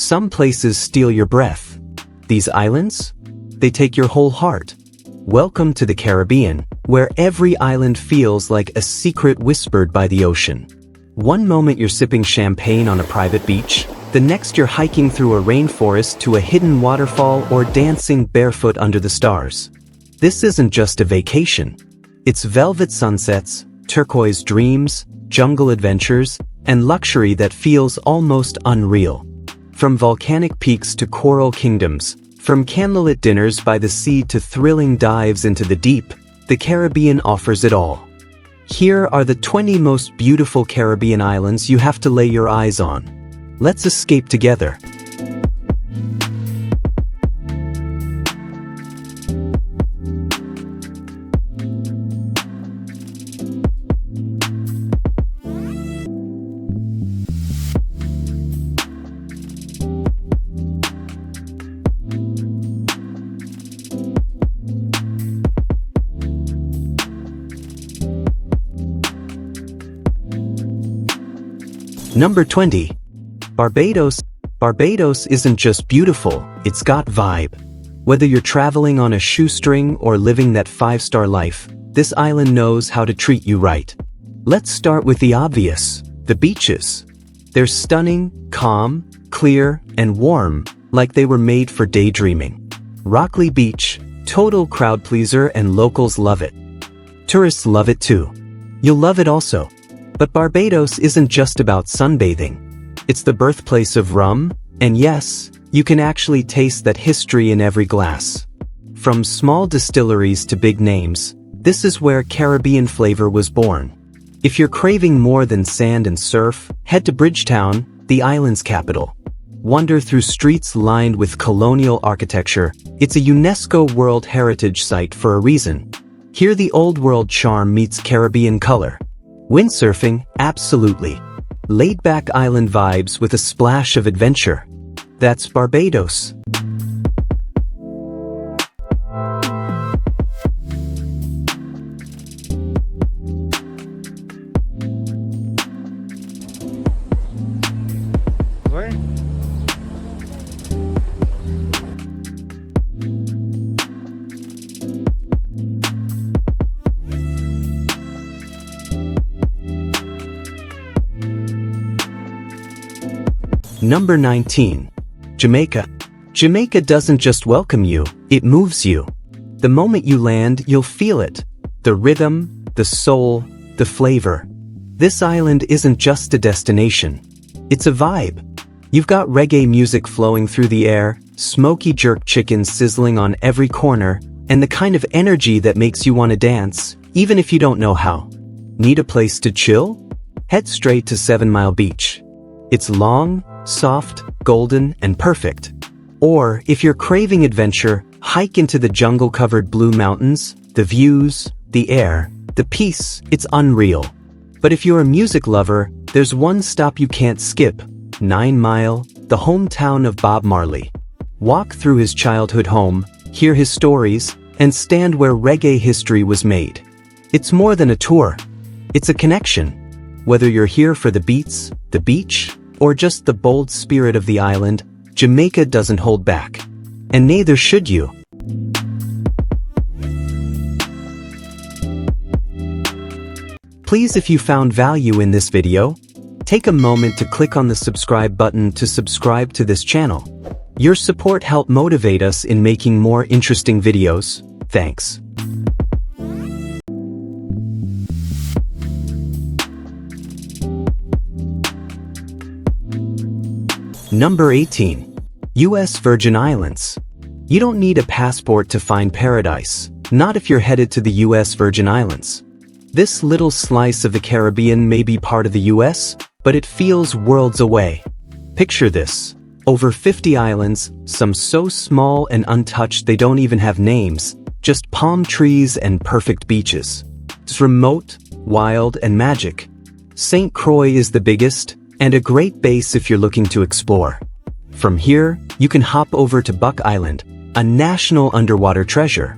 some places steal your breath. These islands? They take your whole heart. Welcome to the Caribbean, where every island feels like a secret whispered by the ocean. One moment you're sipping champagne on a private beach, the next you're hiking through a rainforest to a hidden waterfall or dancing barefoot under the stars. This isn't just a vacation. It's velvet sunsets, turquoise dreams, jungle adventures, and luxury that feels almost unreal. From volcanic peaks to coral kingdoms, from candlelit dinners by the sea to thrilling dives into the deep, the Caribbean offers it all. Here are the 20 most beautiful Caribbean islands you have to lay your eyes on. Let's escape together. Number 20. Barbados. Barbados isn't just beautiful, it's got vibe. Whether you're traveling on a shoestring or living that 5-star life, this island knows how to treat you right. Let's start with the obvious, the beaches. They're stunning, calm, clear, and warm, like they were made for daydreaming. Rockley Beach, total crowd pleaser and locals love it. Tourists love it too. You'll love it also. But Barbados isn't just about sunbathing. It's the birthplace of rum, and yes, you can actually taste that history in every glass. From small distilleries to big names, this is where Caribbean flavor was born. If you're craving more than sand and surf, head to Bridgetown, the island's capital. Wander through streets lined with colonial architecture. It's a UNESCO World Heritage Site for a reason. Here the old world charm meets Caribbean color. Windsurfing, absolutely. Laid-back island vibes with a splash of adventure. That's Barbados. Number 19. Jamaica. Jamaica doesn't just welcome you, it moves you. The moment you land, you'll feel it. The rhythm, the soul, the flavor. This island isn't just a destination. It's a vibe. You've got reggae music flowing through the air, smoky jerk chicken sizzling on every corner, and the kind of energy that makes you want to dance, even if you don't know how. Need a place to chill? Head straight to 7 Mile Beach. It's long, soft, golden, and perfect. Or, if you're craving adventure, hike into the jungle-covered blue mountains. The views, the air, the peace, it's unreal. But if you're a music lover, there's one stop you can't skip. 9 Mile, the hometown of Bob Marley. Walk through his childhood home, hear his stories, and stand where reggae history was made. It's more than a tour. It's a connection. Whether you're here for the beats, the beach, or just the bold spirit of the island, Jamaica doesn't hold back. And neither should you. Please, if you found value in this video, take a moment to click on the subscribe button to subscribe to this channel. Your support helps motivate us in making more interesting videos. Thanks. Number 18. U.S. Virgin Islands. You don't need a passport to find paradise, not if you're headed to the U.S. Virgin Islands. This little slice of the Caribbean may be part of the U.S., but it feels worlds away. Picture this. Over 50 islands, some so small and untouched they don't even have names, just palm trees and perfect beaches. It's remote, wild, and magic. St. Croix is the biggest, and a great base if you're looking to explore. From here, you can hop over to Buck Island, a national underwater treasure.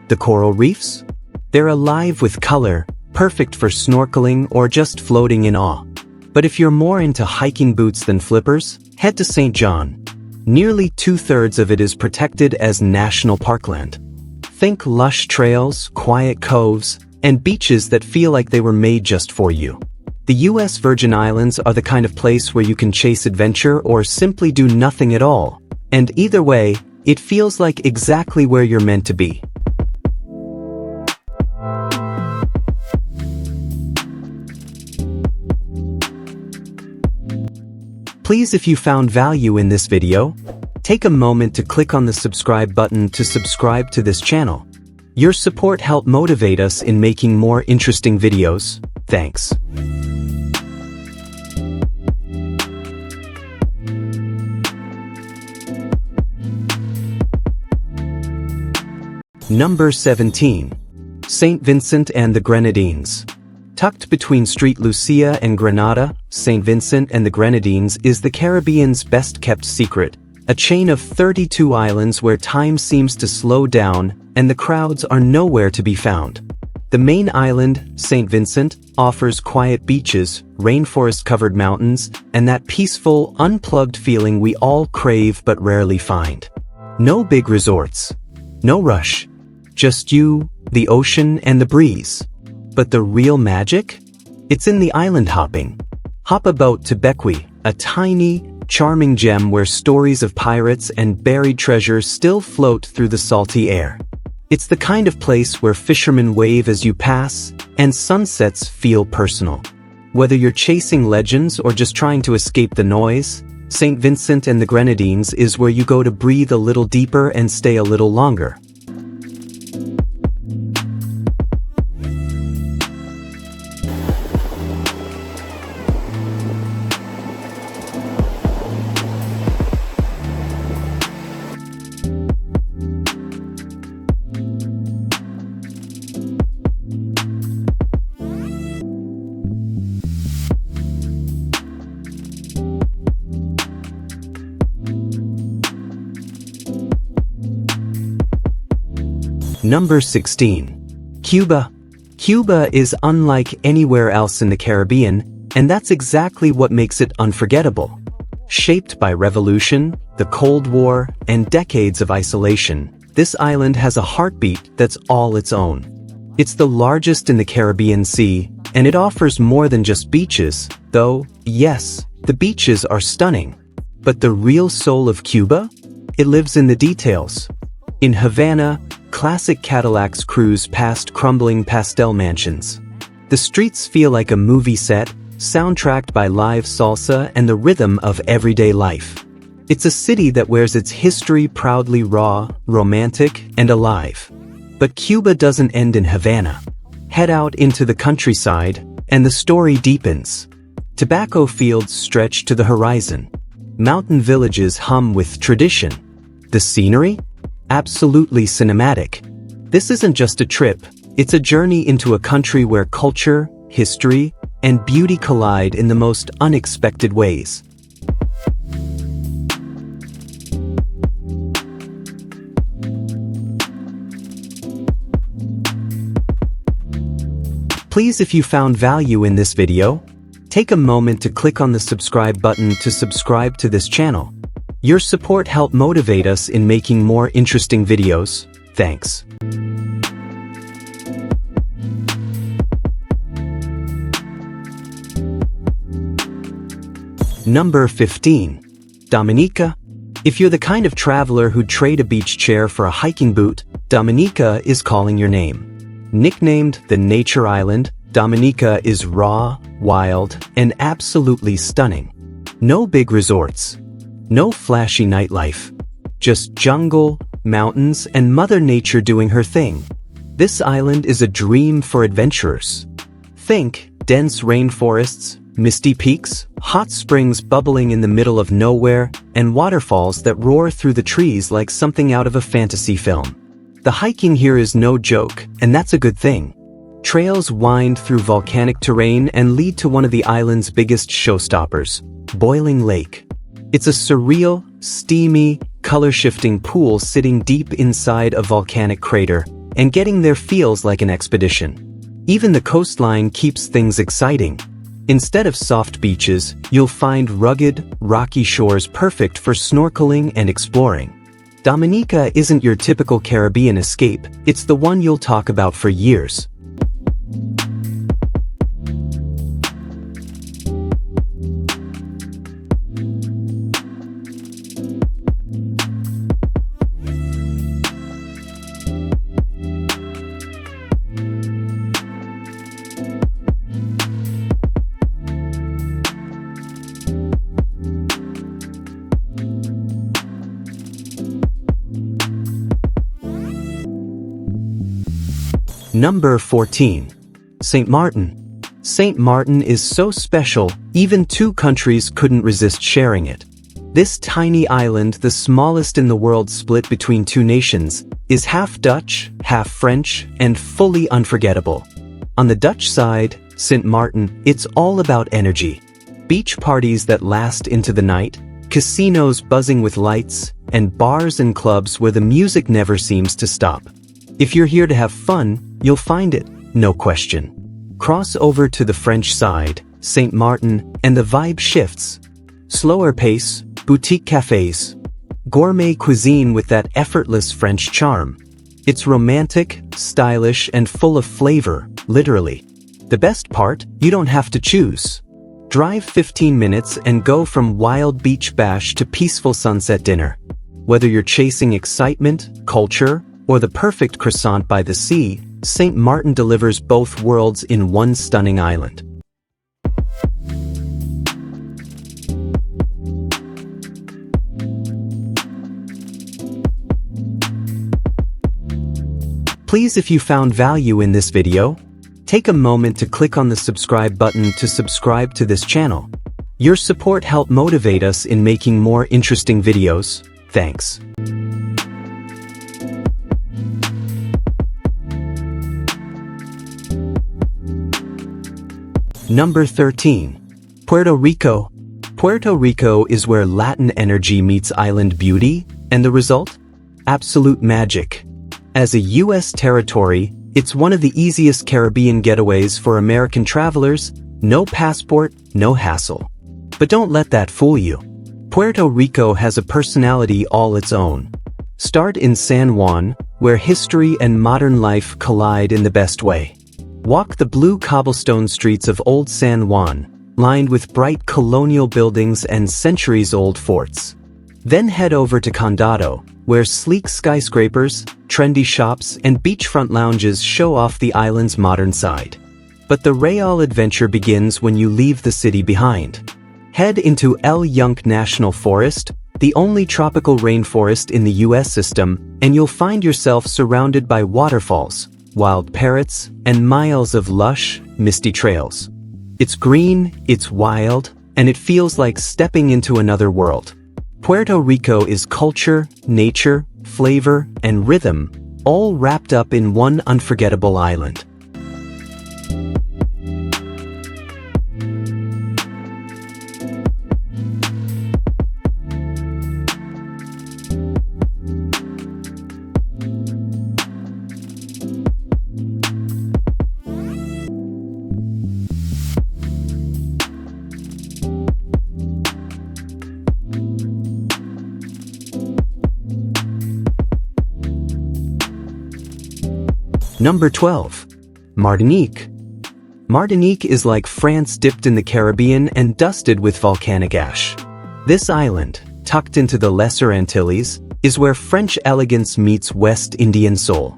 The coral reefs? They're alive with color, perfect for snorkeling or just floating in awe. But if you're more into hiking boots than flippers, head to St. John. Nearly two-thirds of it is protected as national parkland. Think lush trails, quiet coves, and beaches that feel like they were made just for you. The US Virgin Islands are the kind of place where you can chase adventure or simply do nothing at all. And either way, it feels like exactly where you're meant to be. Please, if you found value in this video, take a moment to click on the subscribe button to subscribe to this channel. Your support helps motivate us in making more interesting videos. Thanks. Number 17. St. Vincent and the Grenadines. Tucked between St. Lucia and Grenada, St. Vincent and the Grenadines is the Caribbean's best-kept secret, a chain of 32 islands where time seems to slow down and the crowds are nowhere to be found. The main island, St. Vincent, offers quiet beaches, rainforest-covered mountains, and that peaceful, unplugged feeling we all crave but rarely find. No big resorts. No rush. Just you, the ocean, and the breeze. But the real magic? It's in the island hopping. Hop a boat to Bequia, a tiny, charming gem where stories of pirates and buried treasure still float through the salty air. It's the kind of place where fishermen wave as you pass, and sunsets feel personal. Whether you're chasing legends or just trying to escape the noise, St. Vincent and the Grenadines is where you go to breathe a little deeper and stay a little longer. Number 16. Cuba. Cuba is unlike anywhere else in the Caribbean, and that's exactly what makes it unforgettable. Shaped by revolution, the Cold War, and decades of isolation, this island has a heartbeat that's all its own. It's the largest in the Caribbean Sea, and it offers more than just beaches, though, yes, the beaches are stunning. But the real soul of Cuba? It lives in the details. In Havana, classic Cadillacs cruise past crumbling pastel mansions. The streets feel like a movie set, soundtracked by live salsa and the rhythm of everyday life. It's a city that wears its history proudly raw, romantic, and alive. But Cuba doesn't end in Havana. Head out into the countryside, and the story deepens. Tobacco fields stretch to the horizon. Mountain villages hum with tradition. The scenery? Absolutely cinematic. This isn't just a trip, it's a journey into a country where culture, history, and beauty collide in the most unexpected ways. Please, if you found value in this video, take a moment to click on the subscribe button to subscribe to this channel. Your support helps motivate us in making more interesting videos. Thanks. Number 15. Dominica. If you're the kind of traveler who'd trade a beach chair for a hiking boot, Dominica is calling your name. Nicknamed the Nature Island, Dominica is raw, wild, and absolutely stunning. No big resorts. No flashy nightlife. Just jungle, mountains, and Mother Nature doing her thing. This island is a dream for adventurers. Think dense rainforests, misty peaks, hot springs bubbling in the middle of nowhere, and waterfalls that roar through the trees like something out of a fantasy film. The hiking here is no joke, and that's a good thing. Trails wind through volcanic terrain and lead to one of the island's biggest showstoppers, Boiling Lake. It's a surreal, steamy, color-shifting pool sitting deep inside a volcanic crater, and getting there feels like an expedition. Even the coastline keeps things exciting. Instead of soft beaches, you'll find rugged, rocky shores perfect for snorkeling and exploring. Dominica isn't your typical Caribbean escape, it's the one you'll talk about for years. Number 14. St. Martin. St. Martin is so special, even two countries couldn't resist sharing it. This tiny island, the smallest in the world split between two nations, is half Dutch, half French, and fully unforgettable. On the Dutch side, St. Martin, it's all about energy. Beach parties that last into the night, casinos buzzing with lights, and bars and clubs where the music never seems to stop. If you're here to have fun, you'll find it, no question. Cross over to the French side, St. Martin, and the vibe shifts. Slower pace, boutique cafes, gourmet cuisine with that effortless French charm. It's romantic, stylish, and full of flavor, literally. The best part, you don't have to choose. Drive 15 minutes and go from wild beach bash to peaceful sunset dinner. Whether you're chasing excitement, culture, or the perfect croissant by the sea, St. Martin delivers both worlds in one stunning island. Please, if you found value in this video, take a moment to click on the subscribe button to subscribe to this channel. Your support helps motivate us in making more interesting videos. Thanks. Number 13. Puerto Rico. Puerto Rico is where Latin energy meets island beauty, and the result? Absolute magic. As a U.S. territory, it's one of the easiest Caribbean getaways for American travelers. No passport, no hassle. But don't let that fool you. Puerto Rico has a personality all its own. Start in San Juan, where history and modern life collide in the best way. Walk the blue cobblestone streets of Old San Juan, lined with bright colonial buildings and centuries-old forts. Then head over to Condado, where sleek skyscrapers, trendy shops, and beachfront lounges show off the island's modern side. But the real adventure begins when you leave the city behind. Head into El Yunque National Forest, the only tropical rainforest in the U.S. system, and you'll find yourself surrounded by waterfalls, wild parrots, and miles of lush, misty trails. It's green, it's wild, and it feels like stepping into another world. Puerto Rico is culture, nature, flavor, and rhythm, all wrapped up in one unforgettable island. Number 12. Martinique. Martinique is like France dipped in the Caribbean and dusted with volcanic ash. This island, tucked into the Lesser Antilles, is where French elegance meets West Indian soul.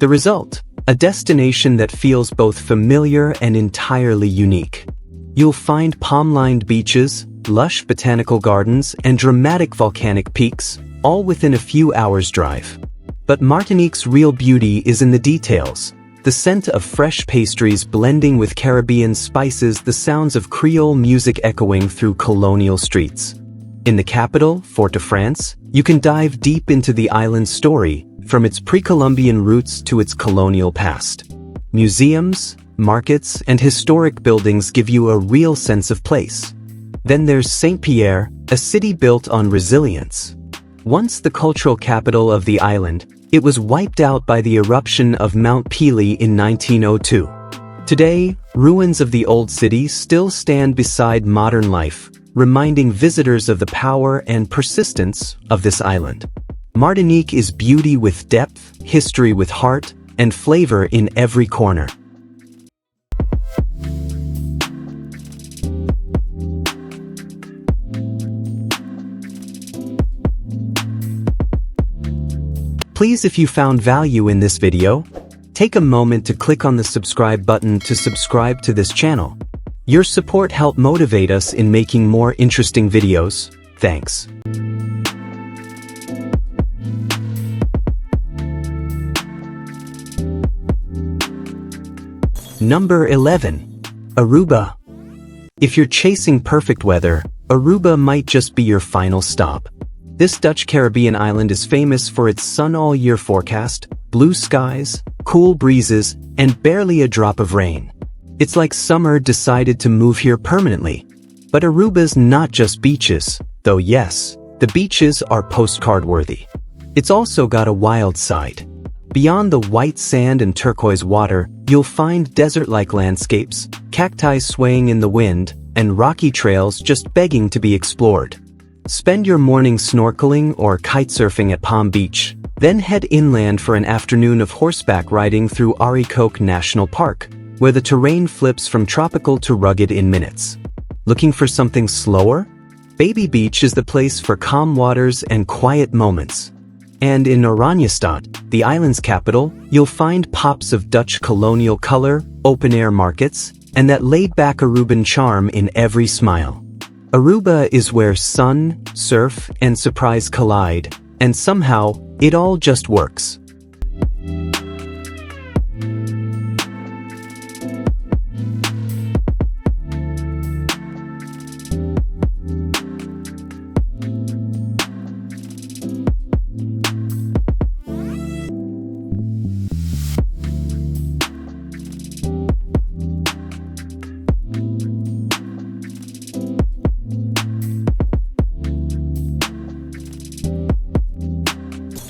The result? A destination that feels both familiar and entirely unique. You'll find palm-lined beaches, lush botanical gardens, and dramatic volcanic peaks, all within a few hours' drive. But Martinique's real beauty is in the details. The scent of fresh pastries blending with Caribbean spices, the sounds of Creole music echoing through colonial streets. In the capital, Fort-de-France, you can dive deep into the island's story, from its pre-Columbian roots to its colonial past. Museums, markets, and historic buildings give you a real sense of place. Then there's Saint-Pierre, a city built on resilience. Once the cultural capital of the island, it was wiped out by the eruption of Mount Pelee in 1902. Today, Ruins of the old city still stand beside modern life, reminding visitors of the power and persistence of this island. Martinique is beauty with depth, history with heart, and flavor in every corner. Please, if you found value in this video, take a moment to click on the subscribe button to subscribe to this channel. Your support helps motivate us in making more interesting videos. Thanks. Number 11. Aruba. If you're chasing perfect weather, Aruba might just be your final stop. This Dutch Caribbean island is famous for its sun-all-year forecast, blue skies, cool breezes, and barely a drop of rain. It's like summer decided to move here permanently. But Aruba's not just beaches, though yes, the beaches are postcard-worthy. It's also got a wild side. Beyond the white sand and turquoise water, you'll find desert-like landscapes, cacti swaying in the wind, and rocky trails just begging to be explored. Spend your morning snorkeling or kitesurfing at Palm Beach, then head inland for an afternoon of horseback riding through Aricoke National Park, where the terrain flips from tropical to rugged in minutes. Looking for something slower? Baby Beach is the place for calm waters and quiet moments. And in Oranjestad, the island's capital, you'll find pops of Dutch colonial color, open-air markets, and that laid-back Aruban charm in every smile. Aruba is where sun, surf, and surprise collide, and somehow, it all just works.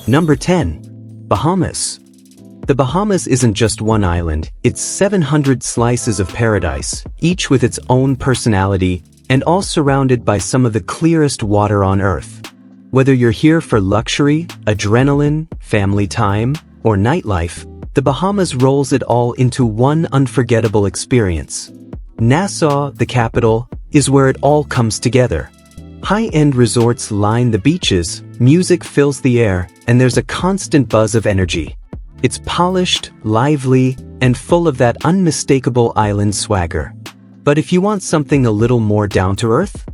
Number 10. Bahamas. The Bahamas isn't just one island, it's 700 slices of paradise, each with its own personality, and all surrounded by some of the clearest water on Earth. Whether you're here for luxury, adrenaline, family time, or nightlife, the Bahamas rolls it all into one unforgettable experience. Nassau, the capital, is where it all comes together. High-end resorts line the beaches, music fills the air, and there's a constant buzz of energy. It's polished, lively, and full of that unmistakable island swagger. But if you want something a little more down-to-earth,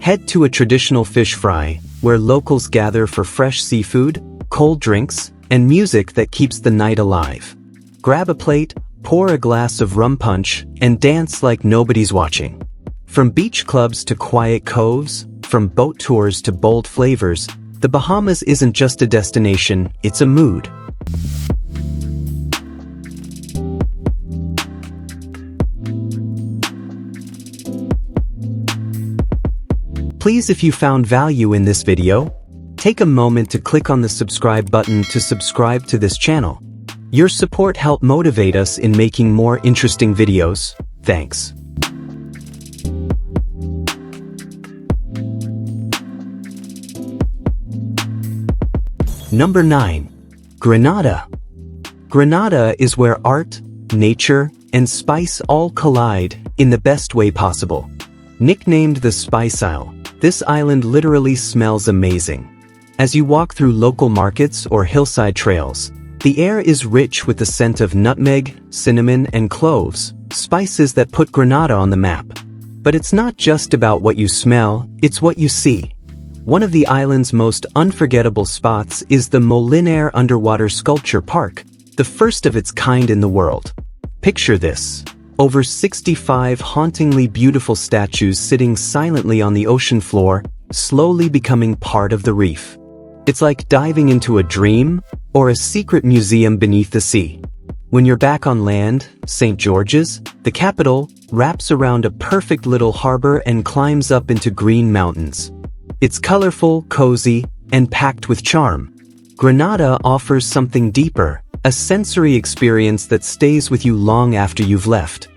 head to a traditional fish fry, where locals gather for fresh seafood, cold drinks, and music that keeps the night alive. Grab a plate, pour a glass of rum punch, and dance like nobody's watching. From beach clubs to quiet coves, from boat tours to bold flavors, the Bahamas isn't just a destination, it's a mood. Please, if you found value in this video, take a moment to click on the subscribe button to subscribe to this channel. Your support helps motivate us in making more interesting videos. Thanks. Number 9. Grenada. Grenada is where art, nature, and spice all collide in the best way possible. Nicknamed the Spice Isle, this island literally smells amazing. As you walk through local markets or hillside trails, the air is rich with the scent of nutmeg, cinnamon, and cloves, spices that put Grenada on the map. But it's not just about what you smell, it's what you see. One of the island's most unforgettable spots is the Molinaire Underwater Sculpture Park, the first of its kind in the world. Picture this. Over 65 hauntingly beautiful statues sitting silently on the ocean floor, slowly becoming part of the reef. It's like diving into a dream or a secret museum beneath the sea. When you're back on land, St. George's, the capital, wraps around a perfect little harbor and climbs up into green mountains. It's colorful, cozy, and packed with charm. Grenada offers something deeper, a sensory experience that stays with you long after you've left.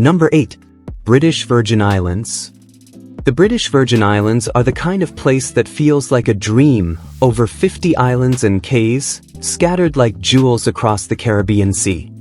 Number 8. British Virgin Islands. The British Virgin Islands are the kind of place that feels like a dream, over 50 islands and cays, scattered like jewels across the Caribbean Sea.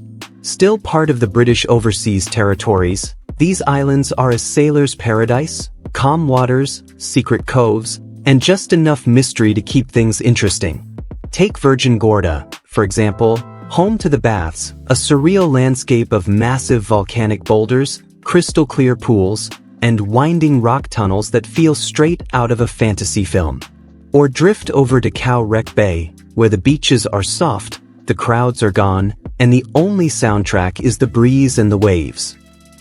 Still part of the British Overseas Territories, these islands are a sailor's paradise, calm waters, secret coves, and just enough mystery to keep things interesting. Take Virgin Gorda, for example, home to the Baths, a surreal landscape of massive volcanic boulders, crystal-clear pools, and winding rock tunnels that feel straight out of a fantasy film. Or drift over to Cow Wreck Bay, where the beaches are soft, the crowds are gone, and the only soundtrack is the breeze and the waves.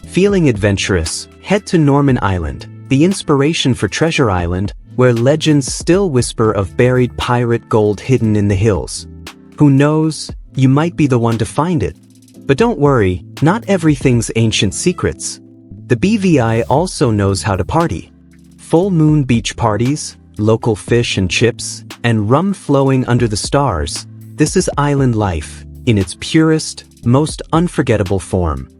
Feeling adventurous, head to Norman Island, the inspiration for Treasure Island, where legends still whisper of buried pirate gold hidden in the hills. Who knows, you might be the one to find it. But don't worry, not everything's ancient secrets. The BVI also knows how to party. Full moon beach parties, local fish and chips, and rum flowing under the stars. This is island life, in its purest, most unforgettable form.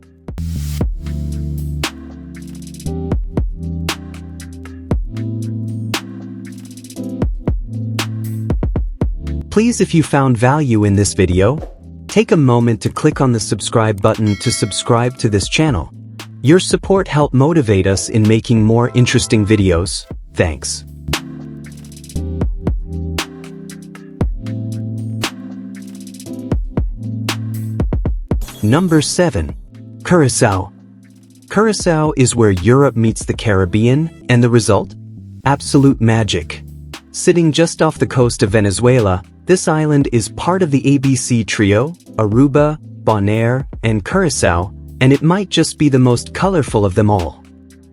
Please, if you found value in this video, take a moment to click on the subscribe button to subscribe to this channel. Your support helps motivate us in making more interesting videos. Thanks. Number 7. Curaçao. Curaçao is where Europe meets the Caribbean, and the result? Absolute magic. Sitting just off the coast of Venezuela, this island is part of the ABC trio, Aruba, Bonaire, and Curaçao, and it might just be the most colorful of them all.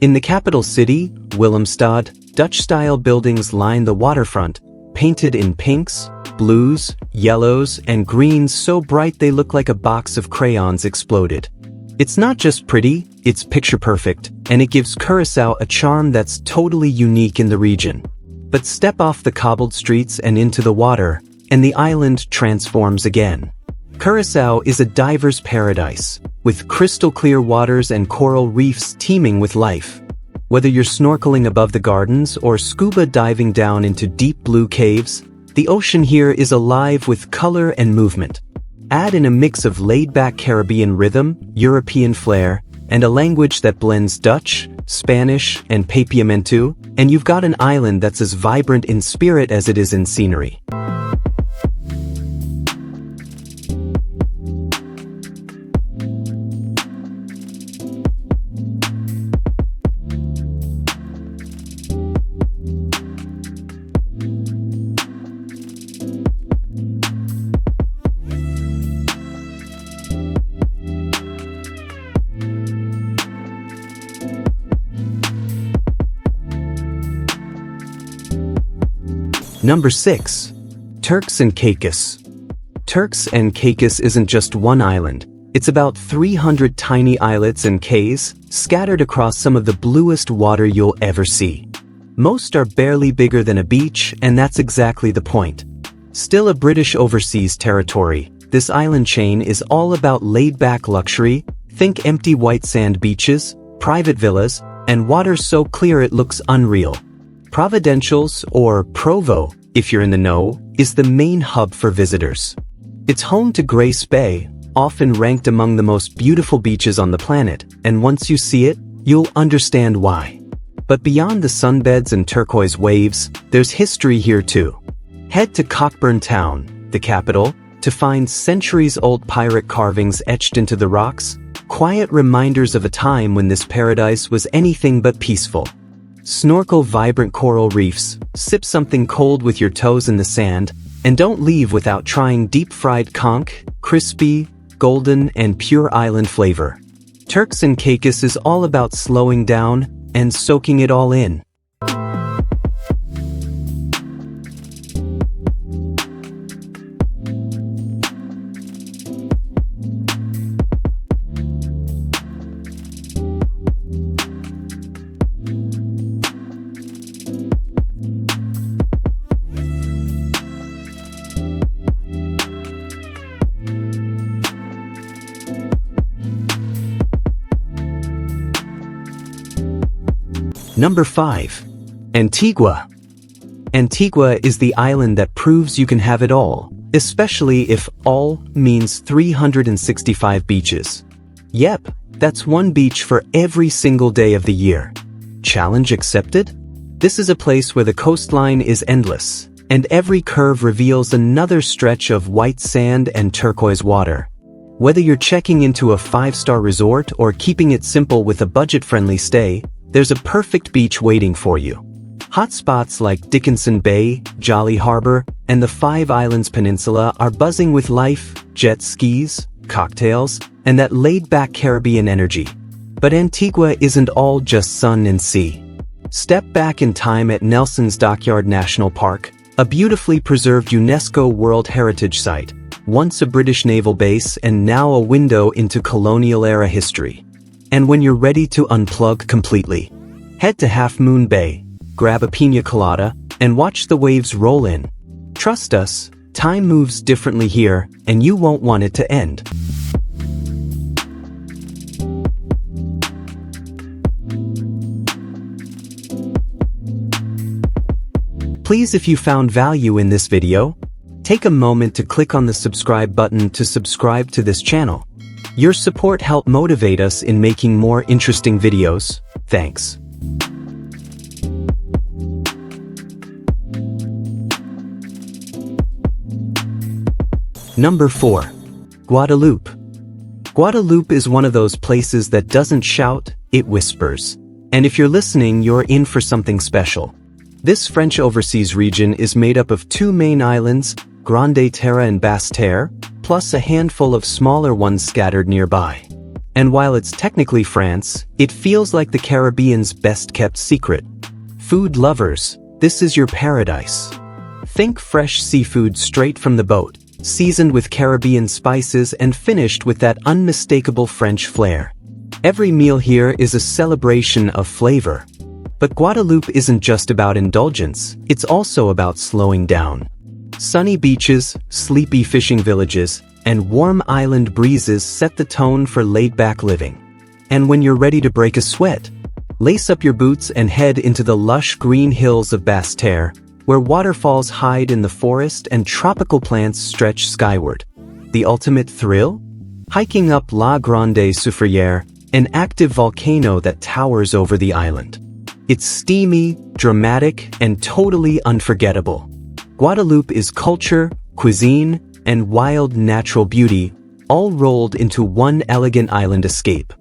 In the capital city, Willemstad, Dutch-style buildings line the waterfront, painted in pinks, blues, yellows, and greens so bright they look like a box of crayons exploded. It's not just pretty, it's picture-perfect, and it gives Curaçao a charm that's totally unique in the region. But step off the cobbled streets and into the water, and the island transforms again. Curaçao is a diver's paradise, with crystal-clear waters and coral reefs teeming with life. Whether you're snorkeling above the gardens or scuba diving down into deep blue caves, the ocean here is alive with color and movement. Add in a mix of laid-back Caribbean rhythm, European flair, and a language that blends Dutch, Spanish, and Papiamentu, and you've got an island that's as vibrant in spirit as it is in scenery. Number 6. Turks and Caicos. Turks and Caicos isn't just one island. It's about 300 tiny islets and cays scattered across some of the bluest water you'll ever see. Most are barely bigger than a beach, and that's exactly the point. Still a British Overseas Territory, this island chain is all about laid-back luxury. Think empty white sand beaches, private villas, and water so clear it looks unreal. Providenciales, or Provo, if you're in the know, is the main hub for visitors. It's home to Grace Bay, often ranked among the most beautiful beaches on the planet, and once you see it, you'll understand why. But beyond the sunbeds and turquoise waves, there's history here too. Head to Cockburn Town, the capital, to find centuries-old pirate carvings etched into the rocks, quiet reminders of a time when this paradise was anything but peaceful. Snorkel vibrant coral reefs, sip something cold with your toes in the sand, and don't leave without trying deep-fried conch, crispy, golden, and pure island flavor. Turks and Caicos is all about slowing down and soaking it all in. Number 5. Antigua. Antigua is the island that proves you can have it all, especially if all means 365 beaches. Yep, that's one beach for every single day of the year. Challenge accepted? This is a place where the coastline is endless, and every curve reveals another stretch of white sand and turquoise water. Whether you're checking into a 5-star resort or keeping it simple with a budget-friendly stay, there's a perfect beach waiting for you. Hotspots like Dickinson Bay, Jolly Harbor, and the Five Islands Peninsula are buzzing with life, jet skis, cocktails, and that laid-back Caribbean energy. But Antigua isn't all just sun and sea. Step back in time at Nelson's Dockyard National Park, a beautifully preserved UNESCO World Heritage Site, once a British naval base and now a window into colonial-era history. And when you're ready to unplug completely, head to Half Moon Bay, grab a piña colada, and watch the waves roll in. Trust us, time moves differently here, and you won't want it to end. Please, if you found value in this video, take a moment to click on the subscribe button to subscribe to this channel. Your support helps motivate us in making more interesting videos. Thanks. Number 4. Guadeloupe. Guadeloupe is one of those places that doesn't shout, it whispers. And if you're listening, you're in for something special. This French overseas region is made up of 2 main islands, Grande Terre and Basse Terre, plus a handful of smaller ones scattered nearby. And while it's technically France, it feels like the Caribbean's best-kept secret. Food lovers, this is your paradise. Think fresh seafood straight from the boat, seasoned with Caribbean spices and finished with that unmistakable French flair. Every meal here is a celebration of flavor. But Guadeloupe isn't just about indulgence, it's also about slowing down. Sunny beaches, sleepy fishing villages, and warm island breezes set the tone for laid-back living. And when you're ready to break a sweat, lace up your boots and head into the lush green hills of Basse Terre, where waterfalls hide in the forest and tropical plants stretch skyward. The ultimate thrill? Hiking up La Grande Soufriere, an active volcano that towers over the island. It's steamy, dramatic, and totally unforgettable. Guadeloupe is culture, cuisine, and wild natural beauty, all rolled into one elegant island escape.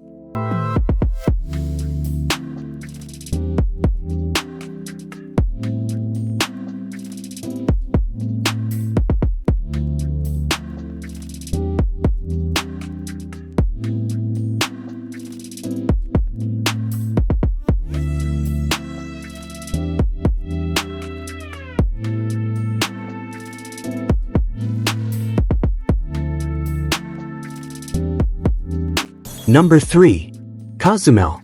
Number 3. Cozumel.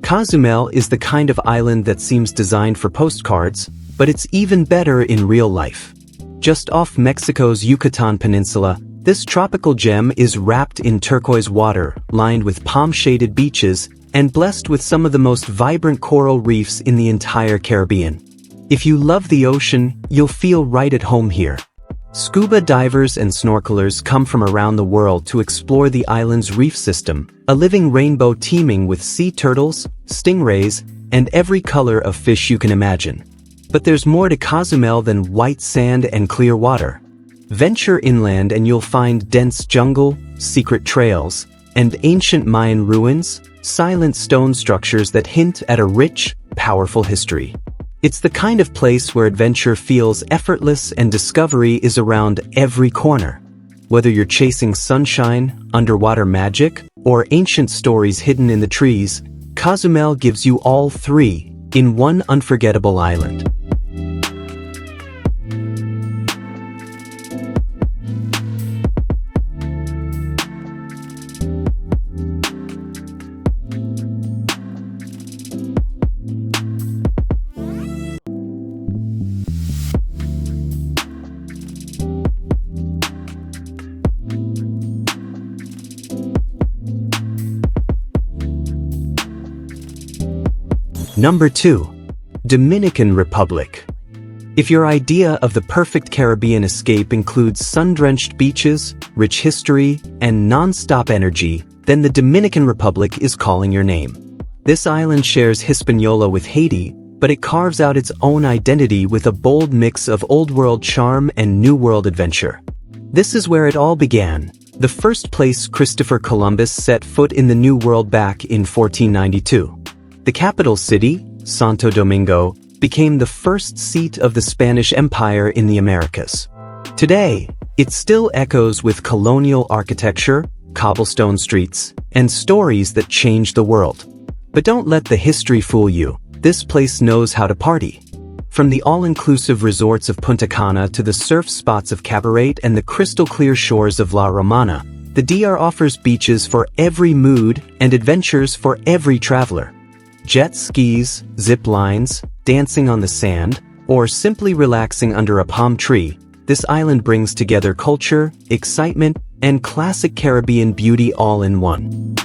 Cozumel is the kind of island that seems designed for postcards, but it's even better in real life. Just off Mexico's Yucatan Peninsula, this tropical gem is wrapped in turquoise water, lined with palm-shaded beaches, and blessed with some of the most vibrant coral reefs in the entire Caribbean. If you love the ocean, you'll feel right at home here. Scuba divers and snorkelers come from around the world to explore the island's reef system, a living rainbow teeming with sea turtles, stingrays, and every color of fish you can imagine. But there's more to Cozumel than white sand and clear water. Venture inland and you'll find dense jungle, secret trails, and ancient Mayan ruins, silent stone structures that hint at a rich, powerful history. It's the kind of place where adventure feels effortless and discovery is around every corner. Whether you're chasing sunshine, underwater magic, or ancient stories hidden in the trees, Cozumel gives you all three in one unforgettable island. Number 2. Dominican Republic. If your idea of the perfect Caribbean escape includes sun-drenched beaches, rich history, and non-stop energy, then the Dominican Republic is calling your name. This island shares Hispaniola with Haiti, but it carves out its own identity with a bold mix of old-world charm and new-world adventure. This is where it all began, the first place Christopher Columbus set foot in the New World back in 1492. The capital city, Santo Domingo, became the first seat of the Spanish Empire in the Americas. Today, it still echoes with colonial architecture, cobblestone streets, and stories that changed the world. But don't let the history fool you. This place knows how to party. From the all-inclusive resorts of Punta Cana to the surf spots of Cabaret and the crystal-clear shores of La Romana, the DR offers beaches for every mood and adventures for every traveler. Jet skis, zip lines, dancing on the sand, or simply relaxing under a palm tree, this island brings together culture, excitement, and classic Caribbean beauty all in one.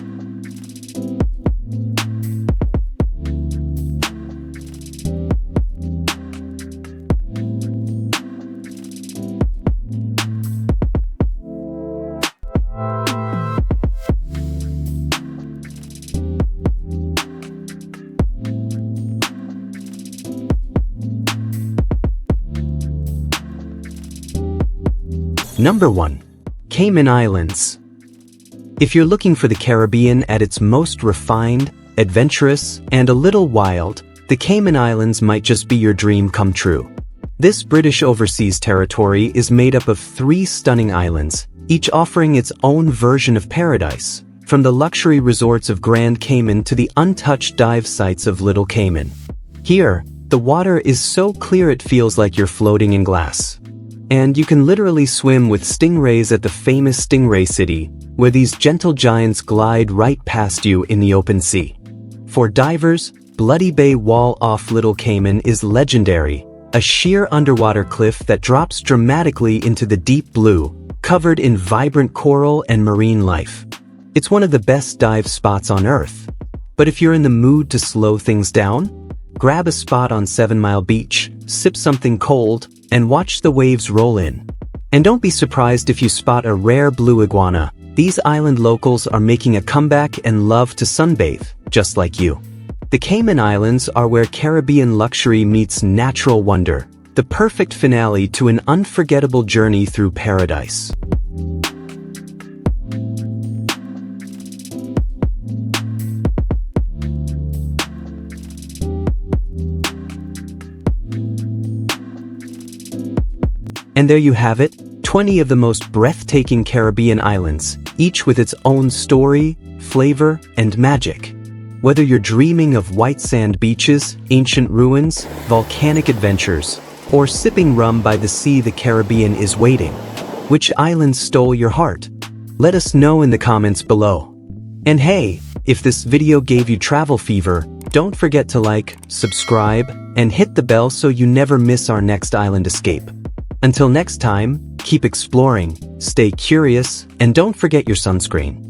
Number 1. Cayman Islands. If you're looking for the Caribbean at its most refined, adventurous, and a little wild, the Cayman Islands might just be your dream come true. This British overseas territory is made up of 3 stunning islands, each offering its own version of paradise, from the luxury resorts of Grand Cayman to the untouched dive sites of Little Cayman. Here, the water is so clear it feels like you're floating in glass. And you can literally swim with stingrays at the famous Stingray City, where these gentle giants glide right past you in the open sea. For divers, Bloody Bay Wall off Little Cayman is legendary, a sheer underwater cliff that drops dramatically into the deep blue, covered in vibrant coral and marine life. It's one of the best dive spots on Earth. But if you're in the mood to slow things down, grab a spot on 7 Mile Beach, sip something cold, and watch the waves roll in. And don't be surprised if you spot a rare blue iguana. These island locals are making a comeback and love to sunbathe, just like you. The Cayman Islands are where Caribbean luxury meets natural wonder, the perfect finale to an unforgettable journey through paradise. And there you have it, 20 of the most breathtaking Caribbean islands, each with its own story, flavor, and magic. Whether you're dreaming of white sand beaches, ancient ruins, volcanic adventures, or sipping rum by the sea, the Caribbean is waiting. Which island stole your heart? Let us know in the comments below. And hey, if this video gave you travel fever, don't forget to like, subscribe, and hit the bell so you never miss our next island escape. Until next time, keep exploring, stay curious, and don't forget your sunscreen.